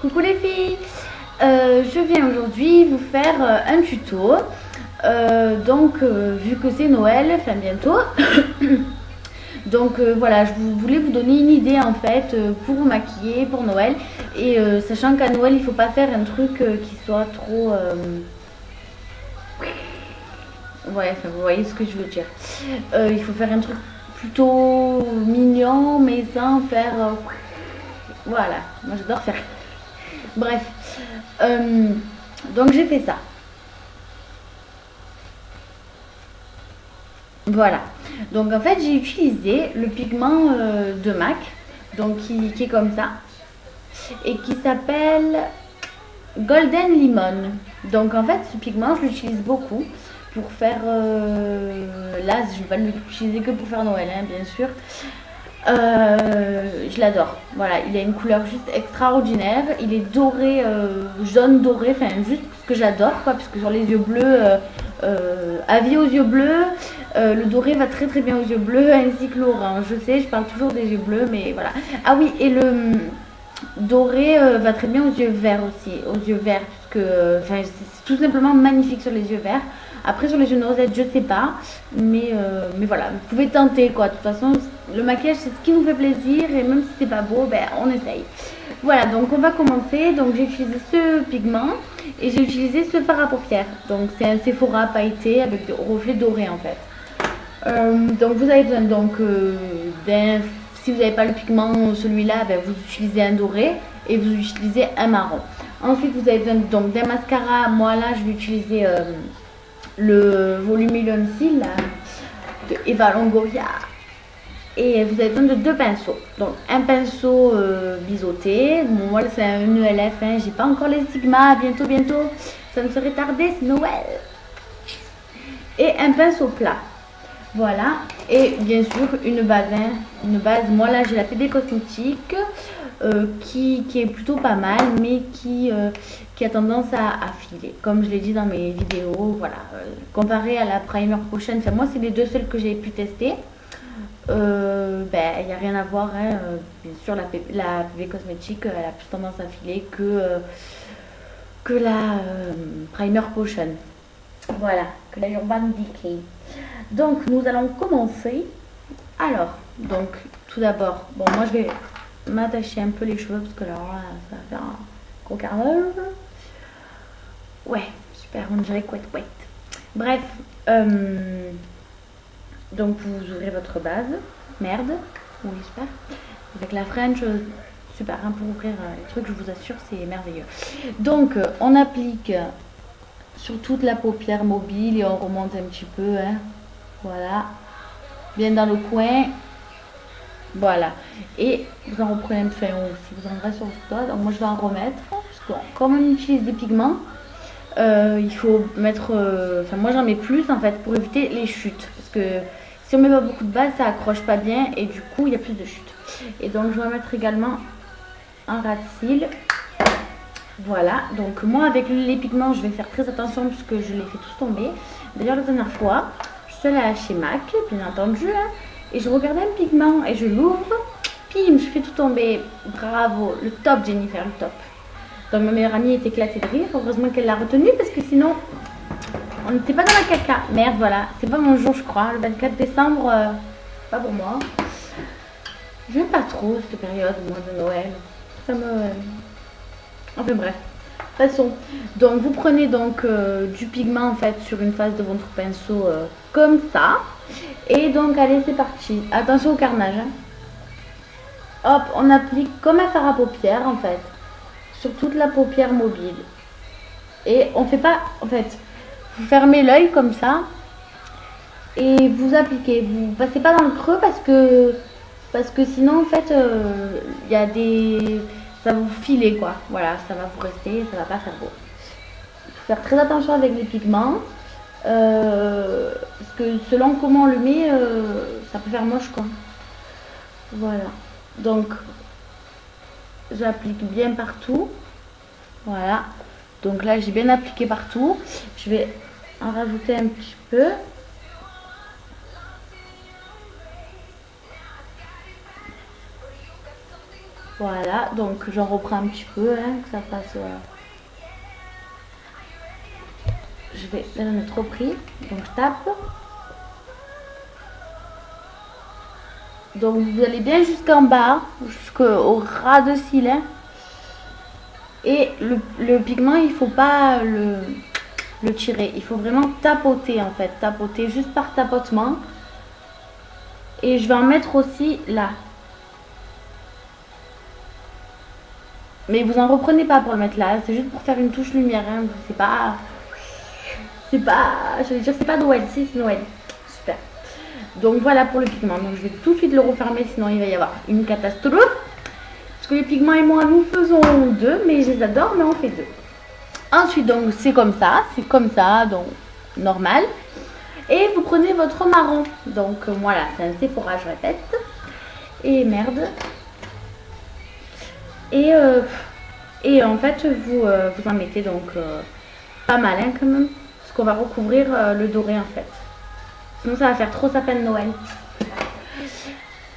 Coucou les filles, je viens aujourd'hui vous faire un tuto. Vu que c'est Noël, enfin bientôt, voilà, je voulais vous donner une idée en fait pour vous maquiller pour Noël. Et sachant qu'à Noël, il faut pas faire un truc qui soit trop... Ouais, enfin, vous voyez ce que je veux dire. Il faut faire un truc plutôt mignon, mais sans faire... Voilà, moi j'adore faire. Bref, donc j'ai fait ça. Voilà. Donc en fait j'ai utilisé le pigment de MAC, donc qui est comme ça et qui s'appelle Golden Lemon. Donc en fait ce pigment je l'utilise beaucoup pour faire là je vais pas l'utiliser que pour faire Noël hein, bien sûr. Je l'adore, voilà, il a une couleur juste extraordinaire, il est doré, jaune doré, enfin juste ce que j'adore quoi, parce que sur les yeux bleus, avis aux yeux bleus, le doré va très très bien aux yeux bleus ainsi que l'orange. Je sais, je parle toujours des yeux bleus mais voilà. Ah oui, et le doré va très bien aux yeux verts aussi, aux yeux verts, parce que c'est tout simplement magnifique sur les yeux verts. Après sur les yeux noisettes je sais pas, mais voilà, vous pouvez tenter quoi. De toute façon le maquillage c'est ce qui nous fait plaisir et même si c'est pas beau, ben on essaye. Voilà, donc on va commencer. Donc j'ai utilisé ce pigment et j'ai utilisé ce fard à paupières. Donc c'est un Sephora pailleté avec des reflets dorés en fait. Donc vous avez besoin donc d'un... Si vous n'avez pas le pigment celui-là, ben, vous utilisez un doré et vous utilisez un marron. Ensuite vous avez besoin donc d'un mascara. Moi là je vais utiliser le Voluminous Seal là, de Eva Longoria. Et vous avez besoin de deux pinceaux. Donc un pinceau biseauté. Bon, moi c'est un ELF, hein. J'ai pas encore les Sigma. Bientôt, bientôt. Ça ne serait tardé, c'est Noël. Et un pinceau plat. Voilà. Et bien sûr une base. Hein. Une base. Moi là j'ai la PB Cosmétique. Qui est plutôt pas mal, mais qui a tendance à filer, comme je l'ai dit dans mes vidéos. Voilà, comparé à la primer prochaine, enfin, moi c'est les deux seules que j'ai pu tester. Il n'y a rien à voir, hein. Bien sûr la PB Cosmétique elle a plus tendance à filer que la primer potion, voilà, que la Urban Decay. Donc nous allons commencer. Alors donc tout d'abord, bon moi je vais m'attacher un peu les cheveux parce que alors là ça va faire un gros carnage. Ouais, super, on dirait couette couette. Bref, donc vous ouvrez votre base, merde, oui super, avec la French, super, hein, pour ouvrir les trucs, je vous assure c'est merveilleux. Donc on applique sur toute la paupière mobile et on remonte un petit peu, hein, voilà, bien dans le coin. Voilà, et vous en reprenez un peu si vous en reste sur votre doigt. Donc moi je vais en remettre, parce que comme on utilise des pigments, il faut mettre, enfin moi j'en mets plus en fait pour éviter les chutes, parce que si on met pas beaucoup de base ça accroche pas bien et du coup il y a plus de chutes. Et donc je vais mettre également un ras de cils. Voilà, donc moi avec les pigments je vais faire très attention parce que je les fais tous tomber. D'ailleurs la dernière fois je suis allée chez MAC bien entendu, hein, et je regardais un pigment et je l'ouvre, pim, je fais tout tomber. Bravo, le top Jennifer, le top. Donc ma meilleure amie est éclatée de rire, heureusement qu'elle l'a retenu parce que sinon on n'était pas dans la caca. Merde, voilà, c'est pas mon jour je crois, le 24 décembre, pas pour moi. J'aime pas trop cette période, moi, de Noël. Ça me... Enfin bref. De toute façon, donc vous prenez donc du pigment en fait sur une face de votre pinceau comme ça. Et donc allez, c'est parti. Attention au carnage. Hein. Hop, on applique comme un fard à paupières en fait. Sur toute la paupière mobile. Et on fait pas, en fait, vous fermez l'œil comme ça. Et vous appliquez. Vous passez pas dans le creux parce que sinon en fait, il y a des... Ça va vous filer quoi, voilà, ça va vous rester, ça va pas faire beau. Il faut faire très attention avec les pigments, parce que selon comment on le met, ça peut faire moche quoi. Voilà, donc j'applique bien partout, voilà. Donc là j'ai bien appliqué partout, je vais en rajouter un petit peu. Voilà, donc j'en reprends un petit peu, hein, que ça fasse... Je vais... Là, j'en ai trop pris, donc je tape. Donc vous allez bien jusqu'en bas, jusqu'au ras de cils. Hein. Et le pigment, il faut pas le tirer. Il faut vraiment tapoter en fait. Tapoter juste par tapotement. Et je vais en mettre aussi là. Mais vous en reprenez pas pour le mettre là. C'est juste pour faire une touche lumière. Hein. C'est pas... Je vais dire c'est pas Noël. Si, c'est Noël. Super. Donc voilà pour le pigment. Donc je vais tout de suite le refermer. Sinon il va y avoir une catastrophe. Parce que les pigments et moi, nous faisons deux. Mais je les adore, mais on fait deux. Ensuite, donc c'est comme ça, donc normal. Et vous prenez votre marron. Donc voilà, c'est un Sephora, je répète. Et merde. Et en fait, vous en mettez donc pas mal hein, quand même. Parce qu'on va recouvrir le doré en fait. Sinon ça va faire trop sapin de Noël.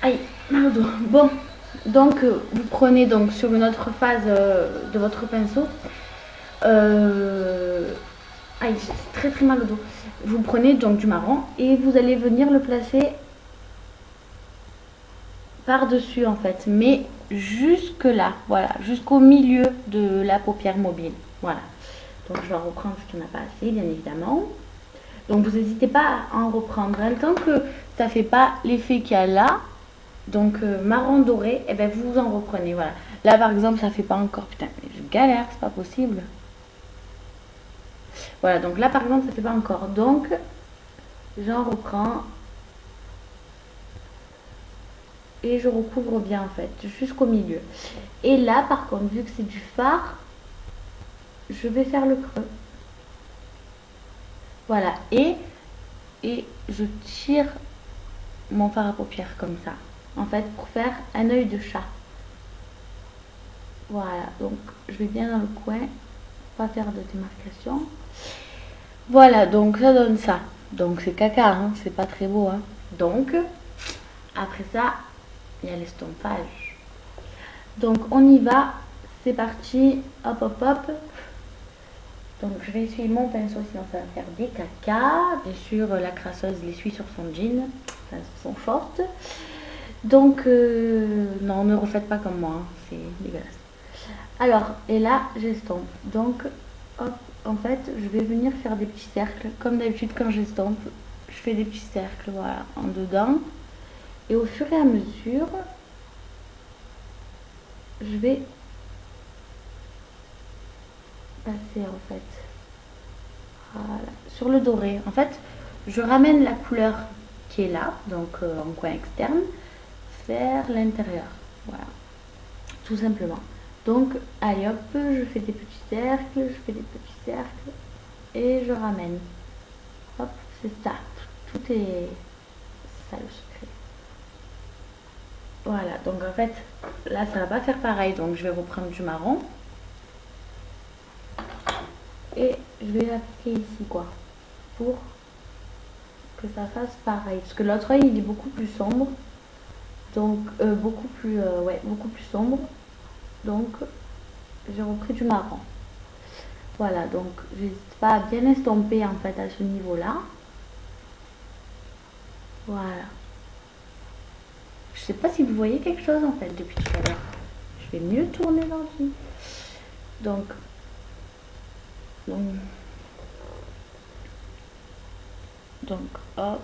Aïe, mal au dos. Bon, donc vous prenez donc sur une autre phase de votre pinceau. Aïe, j'ai très mal au dos. Vous prenez donc du marron et vous allez venir le placer par-dessus en fait. Mais jusque là, voilà, jusqu'au milieu de la paupière mobile. Voilà. Donc je vais en reprendre parce qu'il n'y en a pas assez, bien évidemment. Donc vous n'hésitez pas à en reprendre. Hein, tant que ça ne fait pas l'effet qu'il y a là, donc marron doré, et ben vous en reprenez. Voilà. Là par exemple, ça fait pas encore. Putain, je galère, c'est pas possible. Voilà, donc là par exemple, ça fait pas encore. Donc j'en reprends. Et je recouvre bien en fait, jusqu'au milieu. Et là par contre, vu que c'est du fard, je vais faire le creux. Voilà, et je tire mon fard à paupières comme ça. En fait, pour faire un œil de chat. Voilà, donc je vais bien dans le coin, pas faire de démarcation. Voilà, donc ça donne ça. Donc c'est caca, hein, c'est pas très beau. Hein. Donc, après ça, il y a l'estompage. Donc on y va, c'est parti, hop hop hop. Donc je vais essuyer mon pinceau sinon ça va faire des caca. Bien sûr la crasseuse l'essuie sur son jean, enfin sur son short. Donc non, ne refaites pas comme moi, hein, c'est dégueulasse. Alors, et là j'estompe. Donc hop, en fait je vais venir faire des petits cercles. Comme d'habitude quand j'estompe, je fais des petits cercles, voilà, en dedans. Et au fur et à mesure, je vais passer en fait. Voilà. Sur le doré. En fait, je ramène la couleur qui est là, donc en coin externe, vers l'intérieur. Voilà. Tout simplement. Donc, allez hop, je fais des petits cercles, je fais des petits cercles et je ramène. Hop, c'est ça. Tout est ça le secret. Voilà, donc en fait, là ça va pas faire pareil, donc je vais reprendre du marron. Et je vais l'appliquer ici quoi, pour que ça fasse pareil. Parce que l'autre œil il est beaucoup plus sombre, donc beaucoup plus sombre. Donc j'ai repris du marron. Voilà, donc j'hésite pas à bien estomper en fait à ce niveau-là. Voilà. Je sais pas si vous voyez quelque chose en fait depuis tout à l'heure. Je vais mieux tourner l'ordi. Donc hop.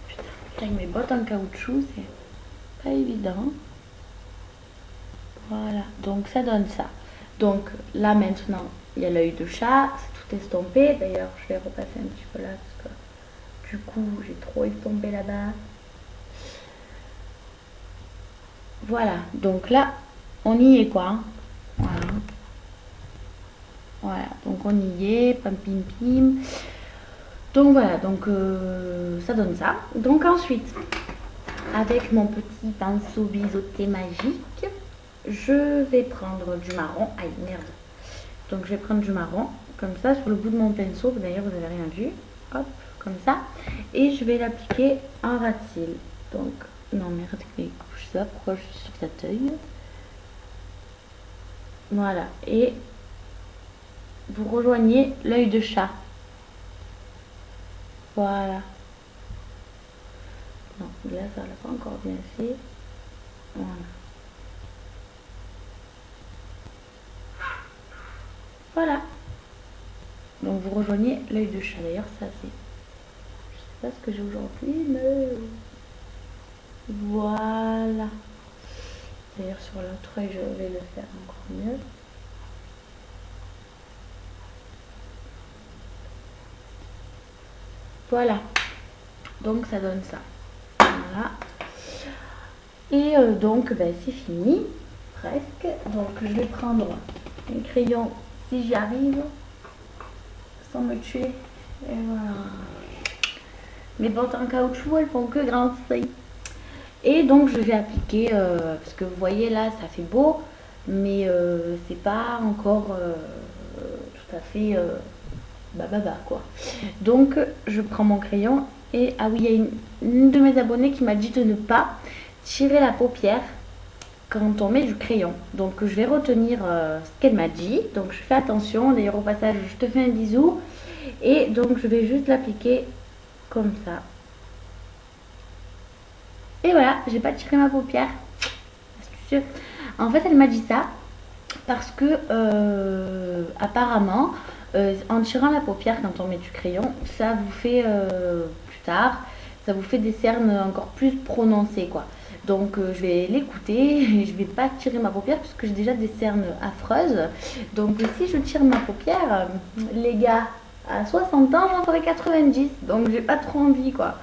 Putain, avec mes bottes en caoutchouc, c'est pas évident. Voilà, donc ça donne ça. Donc là maintenant, il y a l'œil de chat, c'est tout estompé. D'ailleurs, je vais repasser un petit peu là parce que du coup, j'ai trop estompé là-bas. Voilà, donc là, on y est quoi. Hein. Voilà. Voilà, donc on y est, pam pim pim. Donc voilà, donc ça donne ça. Donc ensuite, avec mon petit pinceau biseauté magique, je vais prendre du marron. Aïe, merde. Donc je vais prendre du marron, comme ça, sur le bout de mon pinceau. D'ailleurs, vous n'avez rien vu. Hop, comme ça. Et je vais l'appliquer en ras de cils. Donc Non merde, il couche ça, pourquoi je suis sur cet œil? Voilà, et vous rejoignez l'œil de chat. Voilà. Non, là ça l'a pas encore bien fait. Voilà. Voilà. Donc vous rejoignez l'œil de chat. D'ailleurs ça c'est... Je sais pas ce que j'ai aujourd'hui, mais... Voilà. D'ailleurs sur l'autre œil je vais le faire encore mieux. Voilà. Donc ça donne ça. Voilà. Et donc ben, c'est fini. Presque. Donc je vais prendre un crayon si j'y arrive. Sans me tuer. Et voilà. Mes bottes en caoutchouc, elles font que grincer. Et donc je vais appliquer, parce que vous voyez là, ça fait beau, mais c'est pas encore tout à fait bababa quoi. Donc je prends mon crayon et, ah oui, il y a une de mes abonnées qui m'a dit de ne pas tirer la paupière quand on met du crayon. Donc je vais retenir ce qu'elle m'a dit, donc je fais attention. D'ailleurs au passage je te fais un bisou. Et donc je vais juste l'appliquer comme ça. Et voilà, j'ai pas tiré ma paupière. Astucieux. En fait elle m'a dit ça parce que apparemment en tirant la paupière quand on met du crayon, ça vous fait plus tard, ça vous fait des cernes encore plus prononcées quoi. Donc je vais l'écouter et je vais pas tirer ma paupière puisque j'ai déjà des cernes affreuses. Donc si je tire ma paupière, les gars, à 60 ans j'en ferai 90, donc j'ai pas trop envie quoi.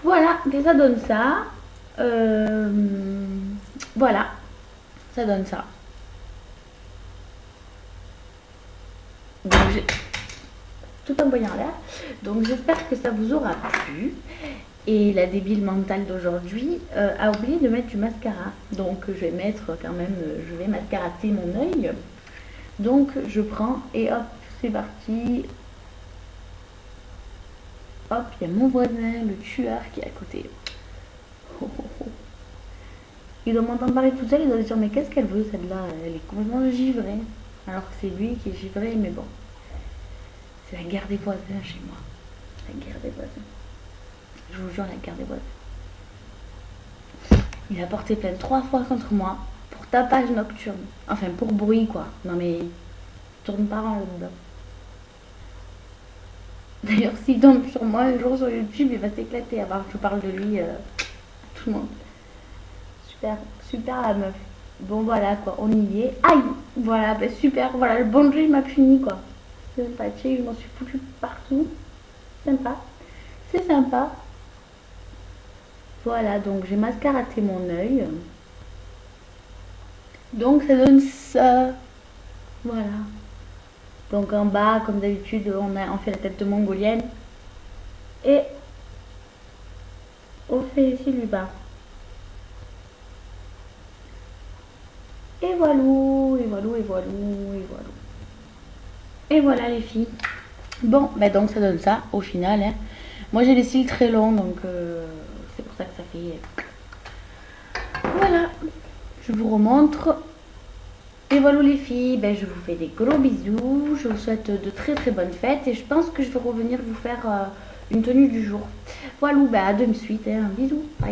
Voilà, et ça donne ça. Voilà, ça donne ça. Donc j'ai tout envoyé en l'air. Donc j'espère que ça vous aura plu. Et la débile mentale d'aujourd'hui a oublié de mettre du mascara. Donc je vais mettre quand même, je vais mascarater mon œil. Donc je prends et hop, c'est parti. Hop, il y a mon voisin, le tueur qui est à côté. Oh, oh, oh. Il doit m'entendre parler tout seul, il doit se dire mais qu'est-ce qu'elle veut celle-là? Elle est complètement givrée. Alors que c'est lui qui est givré, mais bon. C'est la guerre des voisins chez moi. La guerre des voisins. Je vous jure, la guerre des voisins. Il a porté plainte 3 fois contre moi pour tapage nocturne. Enfin, pour bruit, quoi. Non, mais il tourne pas rond là-dedans. D'ailleurs, s'il tombe sur moi un jour sur YouTube, il va s'éclater. Alors, je parle de lui à tout le monde. Super, super la meuf. Bon, voilà, quoi. On y est. Aïe! Voilà, ben super. Voilà, le bon Dieu, il m'a puni, quoi. C'est sympathique. Je m'en suis foutu partout. Sympa. C'est sympa. Voilà, donc j'ai mascaraté mon œil. Donc ça donne ça. Voilà. Donc en bas, comme d'habitude, on fait la tête de mongolienne. Et on fait ici du bas. Et voilà, et voilà, et voilà, et voilà. Et voilà les filles. Bon, bah donc ça donne ça au final. Hein. Moi j'ai les cils très longs, donc c'est pour ça que ça fait... Voilà, je vous remontre. Et voilà les filles, ben, je vous fais des gros bisous. Je vous souhaite de très très bonnes fêtes. Et je pense que je vais revenir vous faire une tenue du jour. Voilà, ben, à de suite. Hein. Bisous. Bye.